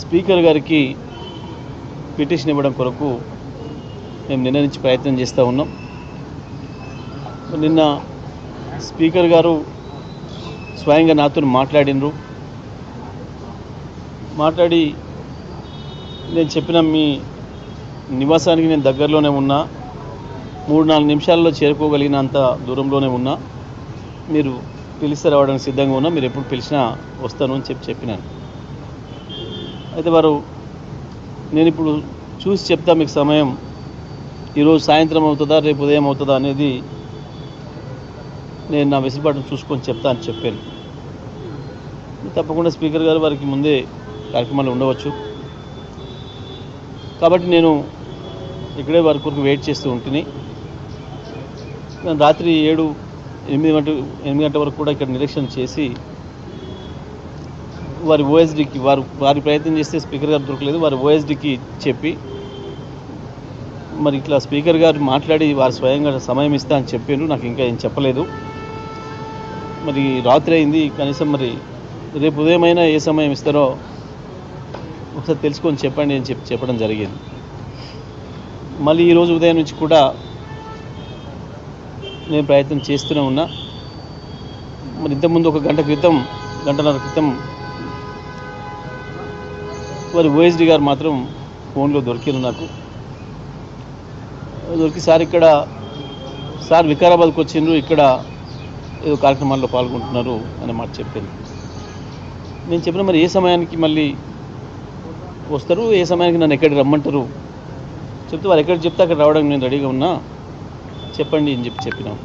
Speaker గారికి petition ఇవ్వడం కొరకు మేము నిన్న నుంచి ప్రయత్నం చేస్తూ ఉన్నాం. నిన్న స్పీకర్ గారు స్వయంగా నాతో మాట్లాడినరు. మాట్లాడి నేను చెప్పిన మీ నివాసానికి నేను దగ్గరలోనే ఉన్నా, 3-4 నిమిషాల్లో చేరుకోగలిగినంత దూరంలోనే ఉన్నా, మీరు పిలిస్తే రావడానికి సిద్ధంగా ఉన్నా, మీరు ఎప్పుడు పిలిచినా వస్తాను అని చెప్పినాను. అయితే వారు నేను ఇప్పుడు చూసి చెప్తా మీకు సమయం ఈరోజు సాయంత్రం అవుతుందా రేపు ఉదయం అవుతుందా అనేది నేను నా వెసులుబాటును చూసుకొని చెప్తా అని చెప్పాను. తప్పకుండా స్పీకర్ గారు వారికి ముందే కార్యక్రమాలు ఉండవచ్చు కాబట్టి నేను ఇక్కడే వారి కొరకు వెయిట్ చేస్తూ ఉంటుంది. రాత్రి 7-8 గంటల వరకు కూడా ఇక్కడ నిరీక్షణ చేసి వారి ఓఎస్డీకి వారి ప్రయత్నం చేస్తే స్పీకర్ గారు దొరకలేదు, వారి ఓఎస్డీకి చెప్పి మరి ఇట్లా స్పీకర్ గారు మాట్లాడి వారు స్వయంగా సమయం ఇస్తా అని చెప్పారు. నాకు ఇంకా ఏం చెప్పలేదు. మరి రాత్రి అయింది, కనీసం మరి రేపు ఉదయమైనా ఏ సమయం ఇస్తారో ఒకసారి తెలుసుకొని చెప్పండి అని చెప్పడం జరిగింది. మళ్ళీ ఈరోజు ఉదయం నుంచి కూడా నేను ప్రయత్నం చేస్తూనే ఉన్నా. మరి ఇంతకుముందు ఒక గంటన్నర క్రితం వారి ఓఎస్డీ గారు మాత్రం ఫోన్లో దొరికిరు. నాకు దొరికి సార్ వికారాబాద్కి వచ్చిండ్రు, ఇక్కడ ఏదో కార్యక్రమాల్లో పాల్గొంటున్నారు అనే మాట చెప్పాను. నేను చెప్పిన మరి ఏ సమయానికి మళ్ళీ వస్తారు, ఏ సమయానికి నన్ను ఎక్కడికి రమ్మంటారు చెప్తే వారు ఎక్కడికి చెప్తే అక్కడ రావడానికి నేను రెడీగా ఉన్నా, చెప్పండి అని చెప్పినాం.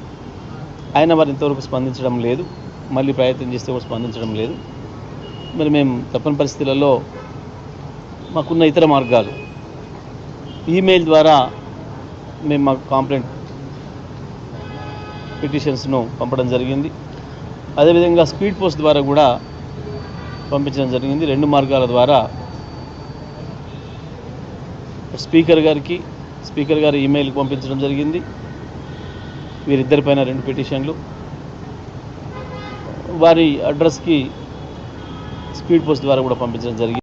ఆయన వారు ఇంతవరకు స్పందించడం లేదు, మళ్ళీ ప్రయత్నం చేస్తే కూడా స్పందించడం లేదు. మరి మేము తప్పని పరిస్థితులలో మాకున్న ఇతర మార్గాలు ఈమెయిల్ ద్వారా మేము మా కాంప్లైంట్ పిటిషన్స్ను పంపడం జరిగింది. అదేవిధంగా స్పీడ్ పోస్ట్ ద్వారా కూడా పంపించడం జరిగింది. 2 మార్గాల ద్వారా స్పీకర్ గారి ఈమెయిల్కి పంపించడం జరిగింది. వీరిద్దరిపైన 2 పిటిషన్లు, వారి అడ్రస్కి స్పీడ్ పోస్ట్ ద్వారా కూడా పంపించడం జరిగింది.